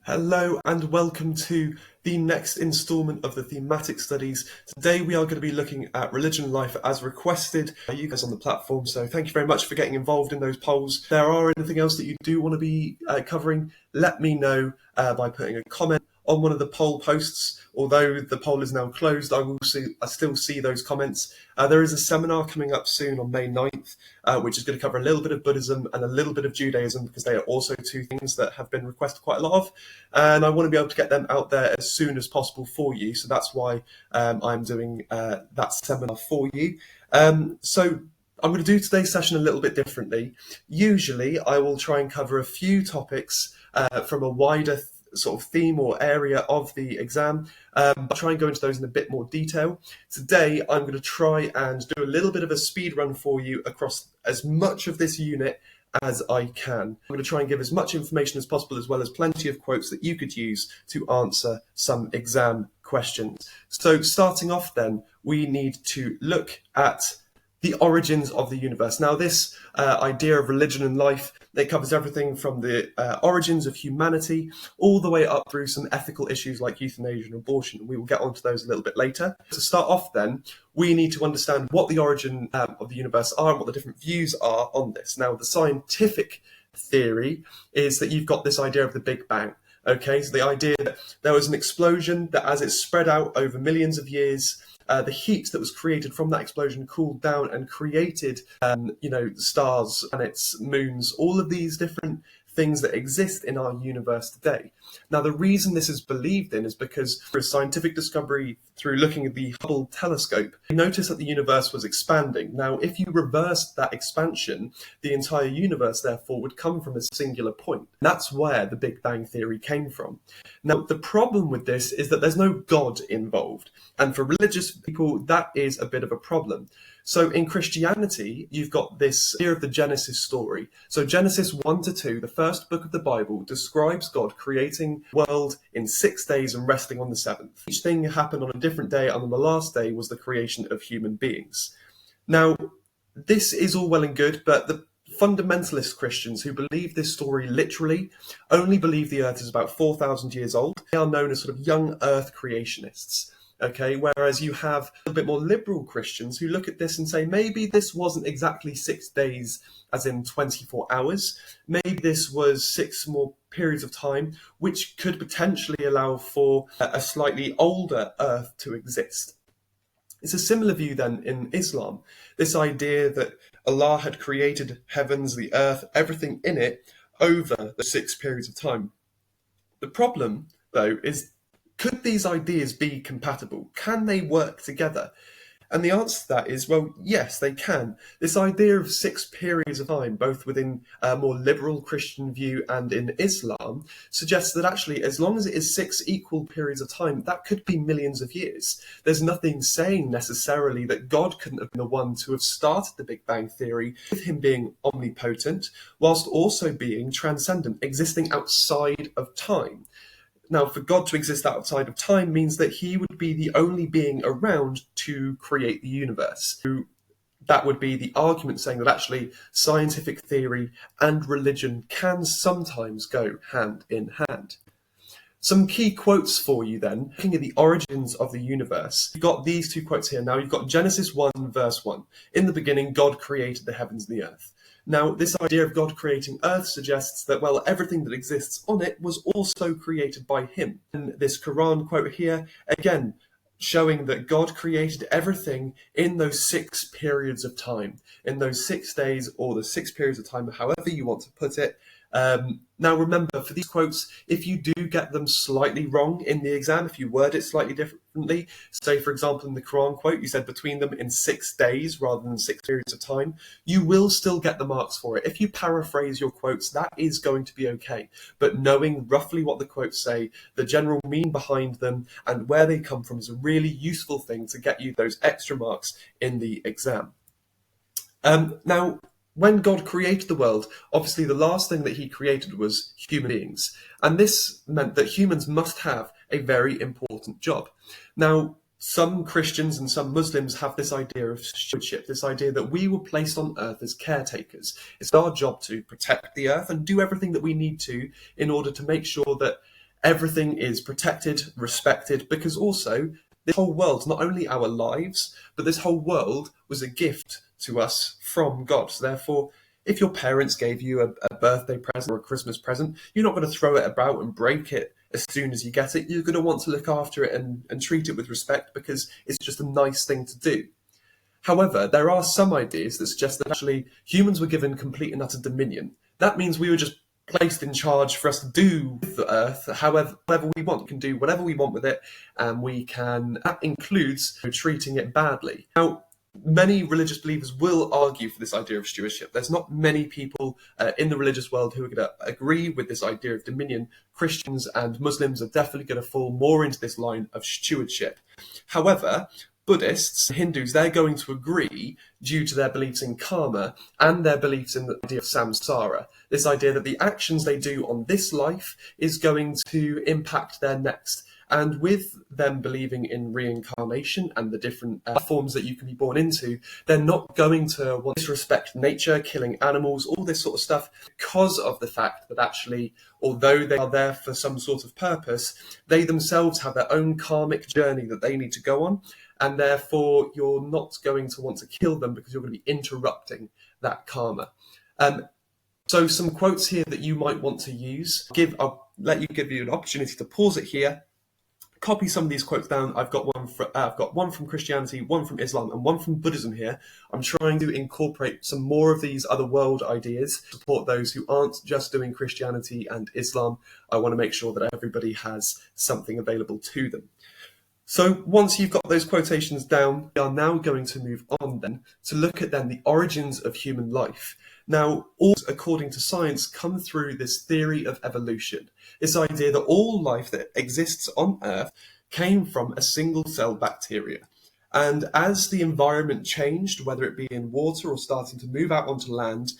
Hello and welcome to the next instalment of the thematic studies. Today we are going to be looking at religion and life as requested by you guys on the platform. So thank you very much for getting involved in those polls. If there are anything else that you do want to be covering, let me know by putting a comment on one of the poll posts. Although the poll is now closed, I still see those comments. There is a seminar coming up soon on May 9th, which is going to cover a little bit of Buddhism and a little bit of Judaism, because they are also two things that have been requested quite a lot of. And I want to be able to get them out there as soon as possible for you. So that's why I'm doing that seminar for you. So I'm going to do today's session a little bit differently. Usually I will try and cover a few topics from a wider sort of theme or area of the exam, but try and go into those in a bit more detail. Today I'm going to try and do a little bit of a speed run for you across as much of this unit as I can. I'm going to try and give as much information as possible, as well as plenty of quotes that you could use to answer some exam questions. So starting off then, we need to look at the origins of the universe. Now this idea of religion and life, it covers everything from the origins of humanity all the way up through some ethical issues like euthanasia and abortion. We will get onto those a little bit later. To start off then, we need to understand what the origin of the universe are and what the different views are on this. Now the scientific theory is that you've got this idea of the Big Bang. Okay, so the idea that there was an explosion that as it spread out over millions of years, the heat that was created from that explosion cooled down and created, stars, planets, moons, all of these different things that exist in our universe today. Now, the reason this is believed in is because through scientific discovery, through looking at the Hubble telescope, we noticed that the universe was expanding. Now, if you reversed that expansion, the entire universe, therefore, would come from a singular point. That's where the Big Bang Theory came from. Now, the problem with this is that there's no God involved. And for religious people, that is a bit of a problem. So in Christianity, you've got this idea of the Genesis story. So Genesis 1-2, the first book of the Bible, describes God creating the world in 6 days and resting on the seventh. Each thing happened on a different day, and on the last day was the creation of human beings. Now, this is all well and good, but the fundamentalist Christians who believe this story literally only believe the earth is about 4,000 years old. They are known as sort of young earth creationists. Okay, whereas you have a little bit more liberal Christians who look at this and say, maybe this wasn't exactly 6 days, as in 24 hours. Maybe this was 6 more periods of time, which could potentially allow for a slightly older Earth to exist. It's a similar view then in Islam. This idea that Allah had created heavens, the earth, everything in it over the 6 periods of time. The problem, though, is could these ideas be compatible? Can they work together? And the answer to that is, well, yes, they can. This idea of 6 periods of time, both within a more liberal Christian view and in Islam, suggests that actually, as long as it is 6 equal periods of time, that could be millions of years. There's nothing saying necessarily that God couldn't have been the one to have started the Big Bang Theory, with him being omnipotent, whilst also being transcendent, existing outside of time. Now, for God to exist outside of time means that he would be the only being around to create the universe. That would be the argument saying that actually scientific theory and religion can sometimes go hand in hand. Some key quotes for you then, looking at the origins of the universe. You've got these 2 quotes here. Now, you've got Genesis 1, verse 1. In the beginning, God created the heavens and the earth. Now, this idea of God creating Earth suggests that, well, everything that exists on it was also created by him. And this Quran quote here, again, showing that God created everything in those 6 periods of time, in those 6 days or the 6 periods of time, however you want to put it. Now, remember, for these quotes, if you do get them slightly wrong in the exam, if you word it slightly differently, say, for example, in the Quran quote, you said between them in 6 days rather than 6 periods of time, you will still get the marks for it. If you paraphrase your quotes, that is going to be okay. But knowing roughly what the quotes say, the general meaning behind them, and where they come from is a really useful thing to get you those extra marks in the exam. Now, when God created the world, obviously the last thing that he created was human beings. And this meant that humans must have a very important job. Now, some Christians and some Muslims have this idea of stewardship, this idea that we were placed on earth as caretakers. It's our job to protect the earth and do everything that we need to in order to make sure that everything is protected, respected, because also this whole world, not only our lives, but this whole world was a gift to us from God. So therefore, if your parents gave you a birthday present or a Christmas present, you're not going to throw it about and break it as soon as you get it. You're going to want to look after it and treat it with respect because it's just a nice thing to do. However, there are some ideas that suggest that actually humans were given complete and utter dominion. That means we were just placed in charge for us to do with the earth however we want. We can do whatever we want with it, and that includes treating it badly. Now, many religious believers will argue for this idea of stewardship. There's not many people in the religious world who are going to agree with this idea of dominion. Christians and Muslims are definitely going to fall more into this line of stewardship. However, Buddhists, Hindus, they're going to agree due to their beliefs in karma and their beliefs in the idea of samsara. This idea that the actions they do on this life is going to impact their next. And with them believing in reincarnation and the different forms that you can be born into, they're not going to want to disrespect nature, killing animals, all this sort of stuff, because of the fact that actually, although they are there for some sort of purpose, they themselves have their own karmic journey that they need to go on. And therefore, you're not going to want to kill them because you're going to be interrupting that karma. So some quotes here that you might want to use. I'll give you an opportunity to pause it here. Copy some of these quotes down. I've got one from Christianity, one from Islam, and one from Buddhism here. I'm trying to incorporate some more of these other world ideas, support those who aren't just doing Christianity and Islam. I want to make sure that everybody has something available to them. So once you've got those quotations down, we are now going to move on then to look at then the origins of human life. Now, all, according to science, come through this theory of evolution, this idea that all life that exists on Earth came from a single-cell bacteria. And as the environment changed, whether it be in water or starting to move out onto land,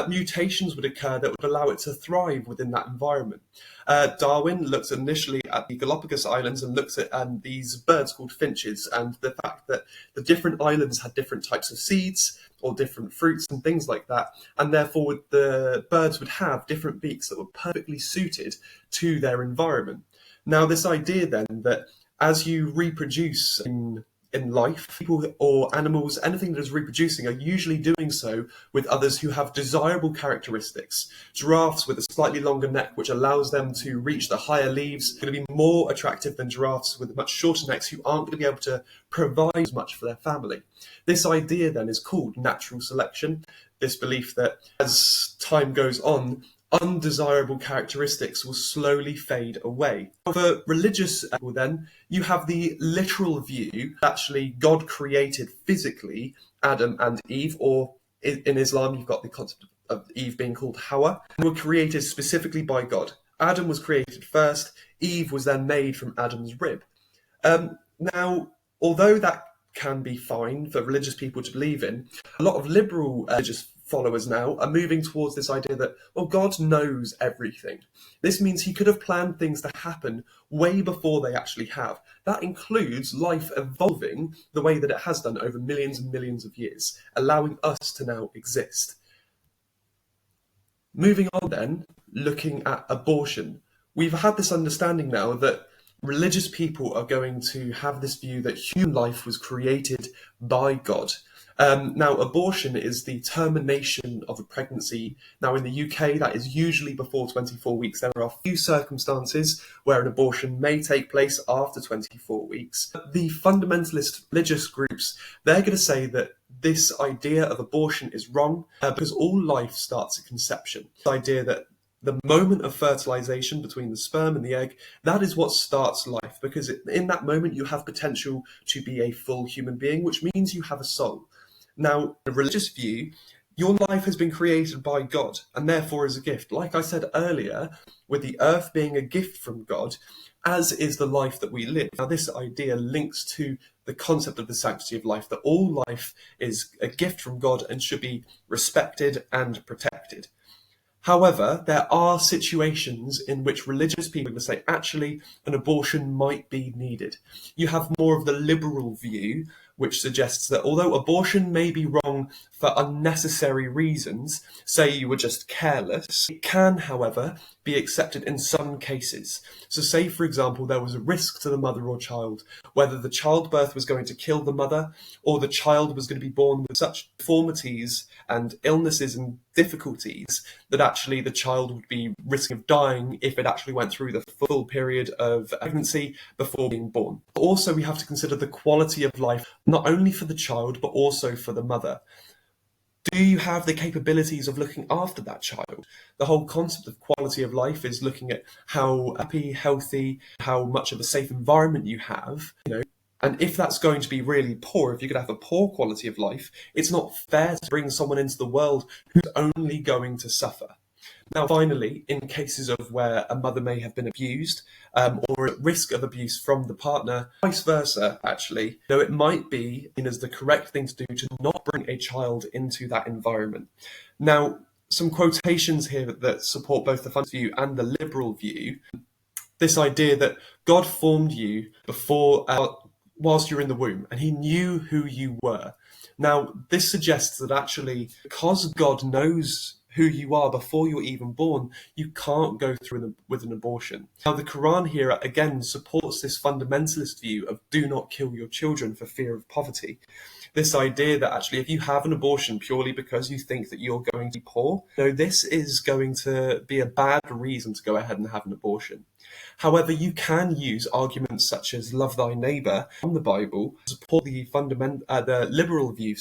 mutations would occur that would allow it to thrive within that environment. Darwin looked initially at the Galapagos Islands and looked at these birds called finches, and the fact that the different islands had different types of seeds or different fruits and things like that, and therefore the birds would have different beaks that were perfectly suited to their environment. Now, this idea then that as you reproduce in life, people or animals, anything that is reproducing, are usually doing so with others who have desirable characteristics. Giraffes with a slightly longer neck, which allows them to reach the higher leaves, are going to be more attractive than giraffes with much shorter necks who aren't going to be able to provide as much for their family. This idea then is called natural selection, this belief that as time goes on, undesirable characteristics will slowly fade away. For religious people then, you have the literal view that actually God created physically Adam and Eve, or in Islam you've got the concept of Eve being called Hawa, and were created specifically by God. Adam was created first, Eve was then made from Adam's rib. Now, although that can be fine for religious people to believe in, a lot of liberal religious followers now are moving towards this idea that, well, God knows everything. This means he could have planned things to happen way before they actually have. That includes life evolving the way that it has done over millions and millions of years, allowing us to now exist. Moving on then, looking at abortion. We've had this understanding now that religious people are going to have this view that human life was created by God. Now, abortion is the termination of a pregnancy. Now, in the UK, that is usually before 24 weeks. There are few circumstances where an abortion may take place after 24 weeks. The fundamentalist religious groups, they're going to say that this idea of abortion is wrong because all life starts at conception. The idea that the moment of fertilization between the sperm and the egg, that is what starts life, because in that moment you have potential to be a full human being, which means you have a soul. Now, in a religious view, your life has been created by God and therefore is a gift. Like I said earlier, with the earth being a gift from God, as is the life that we live. Now, this idea links to the concept of the sanctity of life, that all life is a gift from God and should be respected and protected. However, there are situations in which religious people would say actually an abortion might be needed. You have more of the liberal view, which suggests that although abortion may be wrong for unnecessary reasons, say you were just careless, it can, however, be accepted in some cases. So say, for example, there was a risk to the mother or child, whether the childbirth was going to kill the mother or the child was going to be born with such deformities and illnesses and difficulties that actually the child would be risking of dying if it actually went through the full period of pregnancy before being born. Also, we have to consider the quality of life, not only for the child, but also for the mother. Do you have the capabilities of looking after that child? The whole concept of quality of life is looking at how happy, healthy, how much of a safe environment you have, And if that's going to be really poor, if you're going to have a poor quality of life, it's not fair to bring someone into the world who's only going to suffer. Now, finally, in cases of where a mother may have been abused or at risk of abuse from the partner, vice versa, actually, it might be seen as the correct thing to do to not bring a child into that environment. Now, some quotations here that support both the fundamentalist view and the liberal view. This idea that God formed you before, whilst you're in the womb, and he knew who you were. Now, this suggests that actually, because God knows who you are before you're even born, you can't go through with an abortion. Now, the Quran here again supports this fundamentalist view of do not kill your children for fear of poverty. This idea that actually if you have an abortion purely because you think that you're going to be poor, this is going to be a bad reason to go ahead and have an abortion. However, you can use arguments such as love thy neighbour from the Bible to support the liberal view,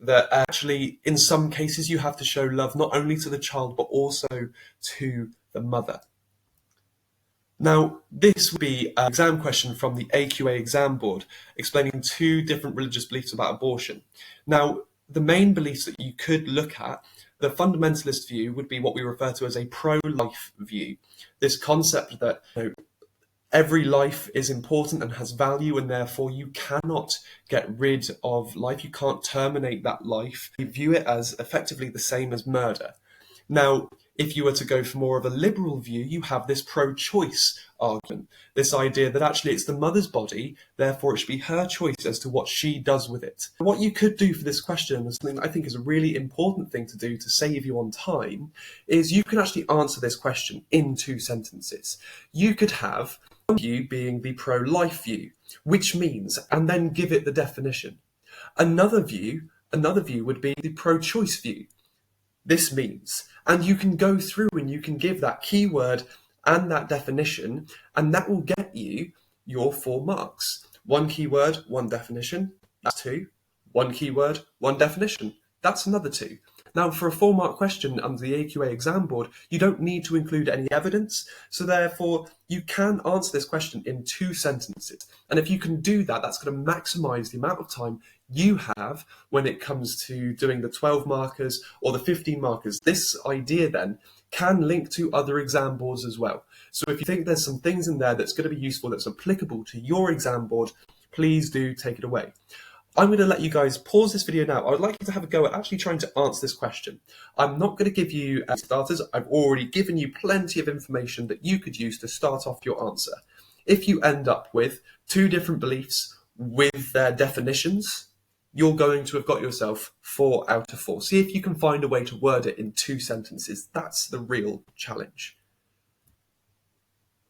that actually in some cases you have to show love not only to the child but also to the mother. Now, this would be an exam question from the AQA exam board explaining two different religious beliefs about abortion. Now, the main beliefs that you could look at, the fundamentalist view would be what we refer to as a pro-life view. This concept that every life is important and has value, and therefore you cannot get rid of life. You can't terminate that life. You view it as effectively the same as murder. Now, if you were to go for more of a liberal view, you have this pro-choice argument, this idea that actually it's the mother's body, therefore it should be her choice as to what she does with it. What you could do for this question, and something that I think is a really important thing to do to save you on time, is you can actually answer this question in 2 sentences. You could have one view being the pro-life view, which means, and then give it the definition. Another view would be the pro-choice view. This means, and you can go through and you can give that keyword and that definition, and that will get you your 4 marks. 1 keyword, 1 definition, that's 2. 1 keyword, 1 definition, that's another 2. Now, for a 4-mark question under the AQA exam board, you don't need to include any evidence, so therefore you can answer this question in 2 sentences. And if you can do that, that's going to maximise the amount of time you have when it comes to doing the 12 markers or the 15 markers. This idea then can link to other exam boards as well. So if you think there's some things in there that's going to be useful, that's applicable to your exam board, please do take it away. I'm going to let you guys pause this video now. I would like you to have a go at actually trying to answer this question. I'm not going to give you starters. I've already given you plenty of information that you could use to start off your answer. If you end up with 2 different beliefs with their definitions, you're going to have got yourself 4 out of 4. See if you can find a way to word it in 2 sentences. That's the real challenge.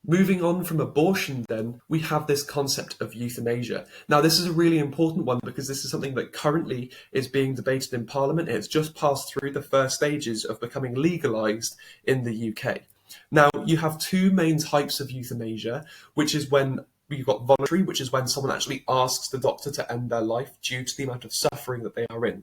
Moving on from abortion then, we have this concept of euthanasia. Now, this is a really important one because this is something that currently is being debated in Parliament. It's just passed through the first stages of becoming legalised in the UK. Now, you have 2 main types of euthanasia, which is when you've got voluntary, which is when someone actually asks the doctor to end their life due to the amount of suffering that they are in.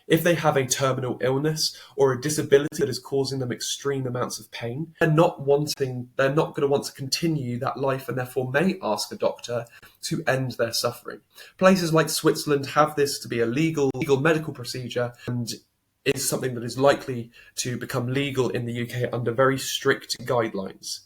If they have a terminal illness or a disability that is causing them extreme amounts of pain, they're not going to want to continue that life and therefore may ask a doctor to end their suffering. Places like Switzerland have this to be a legal medical procedure and is something that is likely to become legal in the UK under very strict guidelines.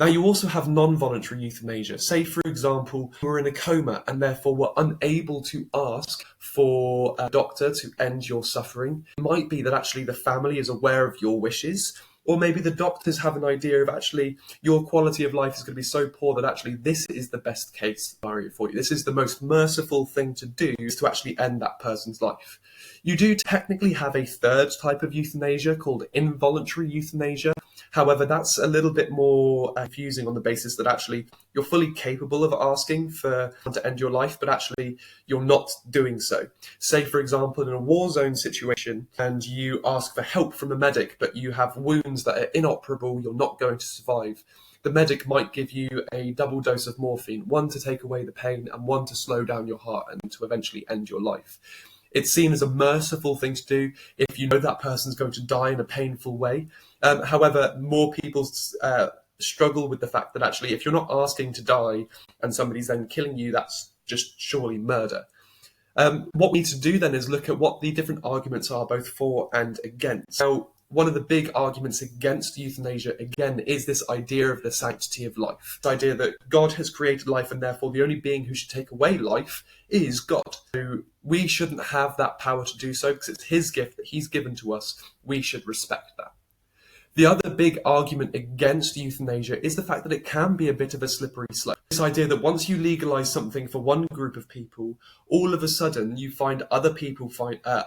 Now, you also have non-voluntary euthanasia. Say, for example, you were in a coma and therefore were unable to ask for a doctor to end your suffering. It might be that actually the family is aware of your wishes, or maybe the doctors have an idea of actually your quality of life is going to be so poor that actually this is the best case scenario for you. This is the most merciful thing to do, is to actually end that person's life. You do technically have a third type of euthanasia called involuntary euthanasia. However, that's a little bit more confusing on the basis that actually you're fully capable of asking for to end your life, but actually you're not doing so. Say, for example, in a war zone situation and you ask for help from a medic, but you have wounds that are inoperable, you're not going to survive. The medic might give you a double dose of morphine, one to take away the pain and one to slow down your heart and to eventually end your life. It's seen as a merciful thing to do if you know that person's going to die in a painful way. However, more people struggle with the fact that actually if you're not asking to die and somebody's then killing you, that's just surely murder. What we need to do then is look at what the different arguments are both for and against. So one of the big arguments against euthanasia, again, is this idea of the sanctity of life. The idea that God has created life and therefore the only being who should take away life is God. So we shouldn't have that power to do so because it's his gift that he's given to us. We should respect that. The other big argument against euthanasia is the fact that it can be a bit of a slippery slope. This idea that once you legalise something for one group of people, all of a sudden you find other people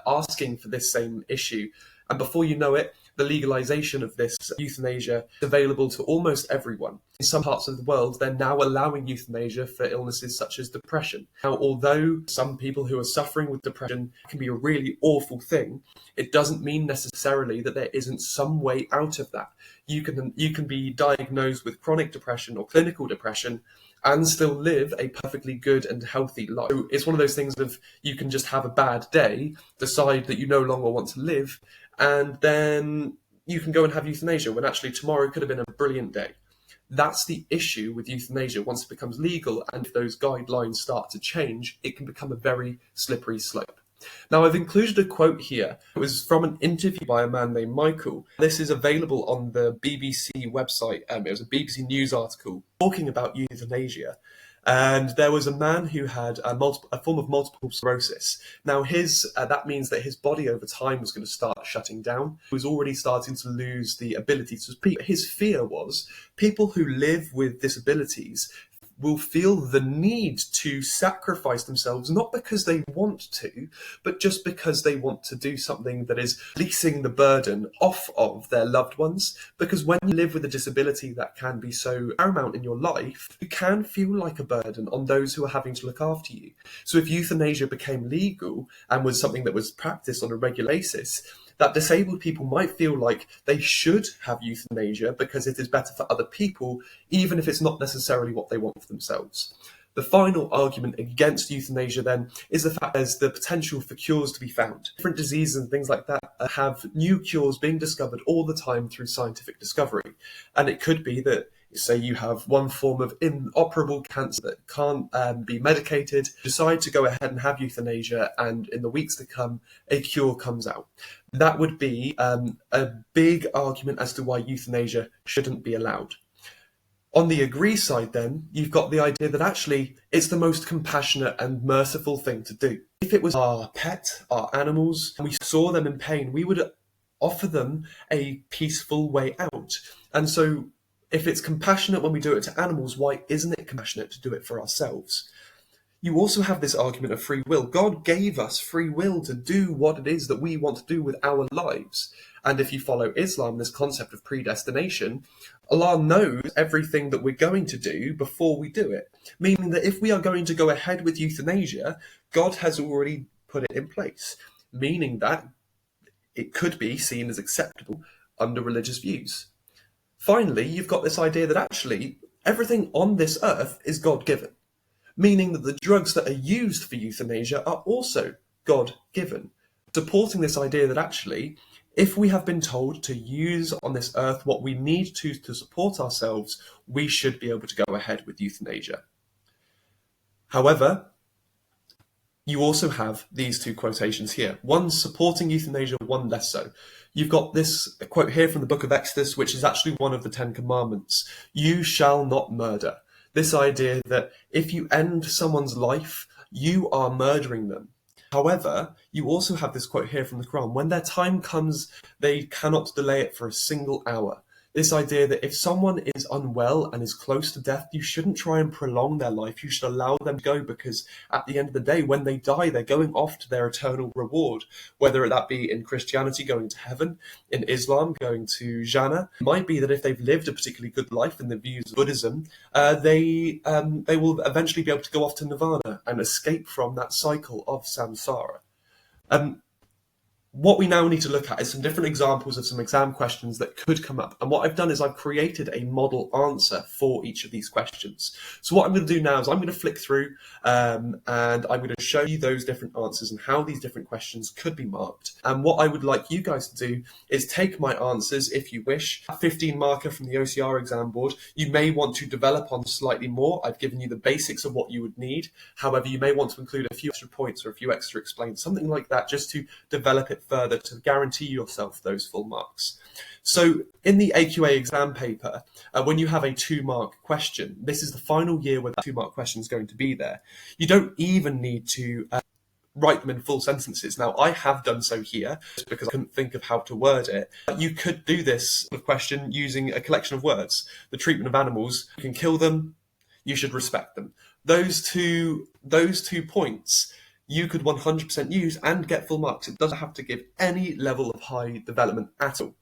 asking for this same issue. And before you know it, the legalisation of this euthanasia is available to almost everyone. In some parts of the world, they're now allowing euthanasia for illnesses such as depression. Now, although some people who are suffering with depression can be a really awful thing, it doesn't mean necessarily that there isn't some way out of that. You can be diagnosed with chronic depression or clinical depression and still live a perfectly good and healthy life. So it's one of those things of you can just have a bad day, decide that you no longer want to live, and then you can go and have euthanasia when actually tomorrow could have been a brilliant day. That's the issue with euthanasia. Once it becomes legal and if those guidelines start to change, it can become a very slippery slope. Now, I've included a quote here. It was from an interview by a man named Michael. This is available on the BBC website. It was a BBC News article talking about euthanasia. And there was a man who had a form of multiple sclerosis. Now, that means that his body over time was going to start shutting down. He was already starting to lose the ability to speak. His fear was people who live with disabilities will feel the need to sacrifice themselves, not because they want to, but just because they want to do something that is releasing the burden off of their loved ones. Because when you live with a disability that can be so paramount in your life, you can feel like a burden on those who are having to look after you. So if euthanasia became legal and was something that was practiced on a regular basis, that disabled people might feel like they should have euthanasia because it is better for other people, even if it's not necessarily what they want for themselves. The final argument against euthanasia then is the fact there's the potential for cures to be found. Different diseases and things like that have new cures being discovered all the time through scientific discovery. And it could be that, say you have one form of inoperable cancer that can't be medicated, decide to go ahead and have euthanasia, and in the weeks to come, a cure comes out. That would be a big argument as to why euthanasia shouldn't be allowed. On the agree side then, you've got the idea that actually it's the most compassionate and merciful thing to do. If it was our pet, our animals, and we saw them in pain, we would offer them a peaceful way out. And so if it's compassionate when we do it to animals, why isn't it compassionate to do it for ourselves? You also have this argument of free will. God gave us free will to do what it is that we want to do with our lives. And if you follow Islam, this concept of predestination, Allah knows everything that we're going to do before we do it. Meaning that if we are going to go ahead with euthanasia, God has already put it in place. Meaning that it could be seen as acceptable under religious views. Finally, you've got this idea that actually everything on this earth is God-given, meaning that the drugs that are used for euthanasia are also God-given, supporting this idea that actually, if we have been told to use on this earth what we need to support ourselves, we should be able to go ahead with euthanasia. However, you also have these two quotations here. One supporting euthanasia, one less so. You've got this quote here from the book of Exodus, which is actually one of the 10 commandments. You shall not murder. This idea that if you end someone's life, you are murdering them. However, you also have this quote here from the Quran. When their time comes, they cannot delay it for a single hour. This idea that if someone is unwell and is close to death, you shouldn't try and prolong their life. You should allow them to go, because at the end of the day, when they die, they're going off to their eternal reward, whether that be in Christianity going to heaven, in Islam going to Jannah. It might be that if they've lived a particularly good life in the views of Buddhism, they will eventually be able to go off to Nirvana and escape from that cycle of samsara. What we now need to look at is some different examples of some exam questions that could come up. And what I've done is I've created a model answer for each of these questions. So what I'm going to do now is I'm going to flick through and I'm going to show you those different answers and how these different questions could be marked. And what I would like you guys to do is take my answers, if you wish, a 15 marker from the OCR exam board. You may want to develop on slightly more. I've given you the basics of what you would need. However, you may want to include a few extra points or a few extra explains, something like that, just to develop it further to guarantee yourself those full marks. So in the AQA exam paper, when you have a 2-mark question, this is the final year where that 2-mark question is going to be there. You don't even need to write them in full sentences. Now, I have done so here just because I couldn't think of how to word it. You could do this question using a collection of words. The treatment of animals, you can kill them, you should respect them. Those two points you could 100% use and get full marks. It doesn't have to give any level of high development at all.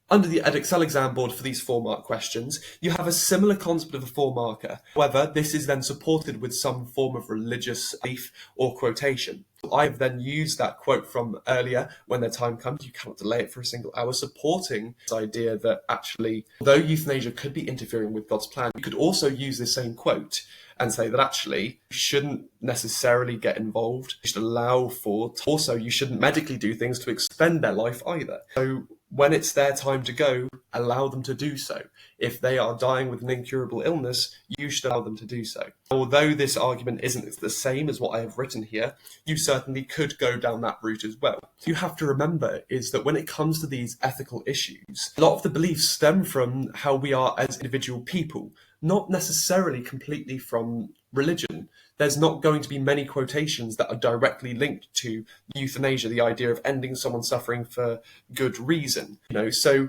Under the Edexcel exam board for these 4-mark questions, you have a similar concept of a 4-marker. However, this is then supported with some form of religious belief or quotation. I've then used that quote from earlier, when their time comes, you cannot delay it for a single hour, supporting this idea that actually, although euthanasia could be interfering with God's plan, you could also use this same quote and say that actually you shouldn't necessarily get involved. You should allow for, also you shouldn't medically do things to extend their life either. So when it's their time to go, allow them to do so. If they are dying with an incurable illness, you should allow them to do so. Although this argument isn't the same as what I have written here, you certainly could go down that route as well. What you have to remember is that when it comes to these ethical issues, a lot of the beliefs stem from how we are as individual people, not necessarily completely from religion. There's not going to be many quotations that are directly linked to euthanasia, the idea of ending someone's suffering for good reason. So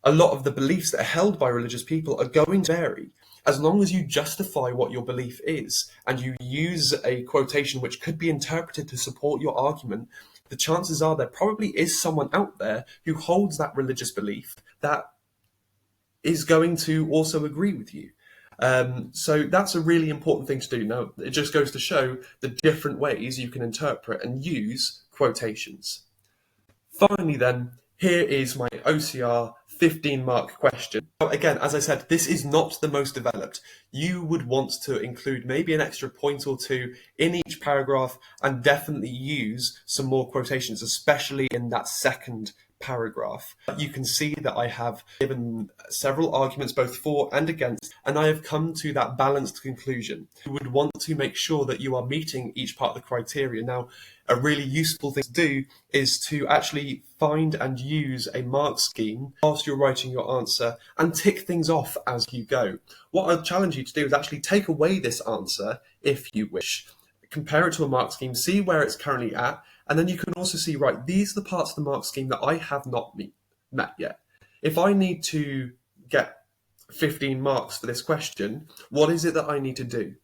a lot of the beliefs that are held by religious people are going to vary. As long as you justify what your belief is and you use a quotation which could be interpreted to support your argument, the chances are there probably is someone out there who holds that religious belief that is going to also agree with you. So that's a really important thing to do. Now, it just goes to show the different ways you can interpret and use quotations. Finally then, here is my OCR 15-mark question. Now, again, as I said, this is not the most developed. You would want to include maybe an extra point or two in each paragraph and definitely use some more quotations, especially in that second paragraph. You can see that I have given several arguments both for and against, and I have come to that balanced conclusion. You would want to make sure that you are meeting each part of the criteria. Now, a really useful thing to do is to actually find and use a mark scheme whilst you're writing your answer and tick things off as you go. What I'll challenge you to do is actually take away this answer if you wish. Compare it to a mark scheme, see where it's currently at, and then you can also see, right, these are the parts of the mark scheme that I have not met yet. If I need to get 15 marks for this question, what is it that I need to do?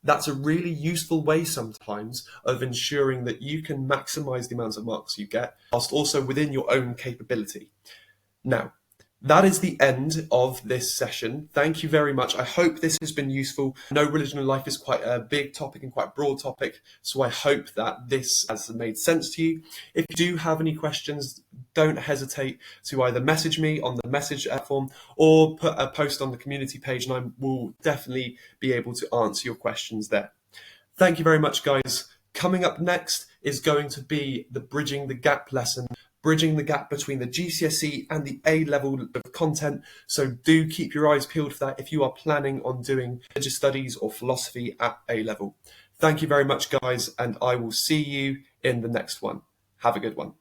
That's a really useful way sometimes of ensuring that you can maximize the amounts of marks you get, whilst also within your own capability. Now, that is the end of this session. Thank you very much. I hope this has been useful. I know religion and life is quite a big topic and quite a broad topic, so I hope that this has made sense to you. If you do have any questions, don't hesitate to either message me on the message form or put a post on the community page, and I will definitely be able to answer your questions there. Thank you very much, guys. Coming up next is going to be the Bridging the Gap lesson, bridging the gap between the GCSE and the A level of content. So do keep your eyes peeled for that if you are planning on doing religious studies or philosophy at A level. Thank you very much, guys, and I will see you in the next one. Have a good one.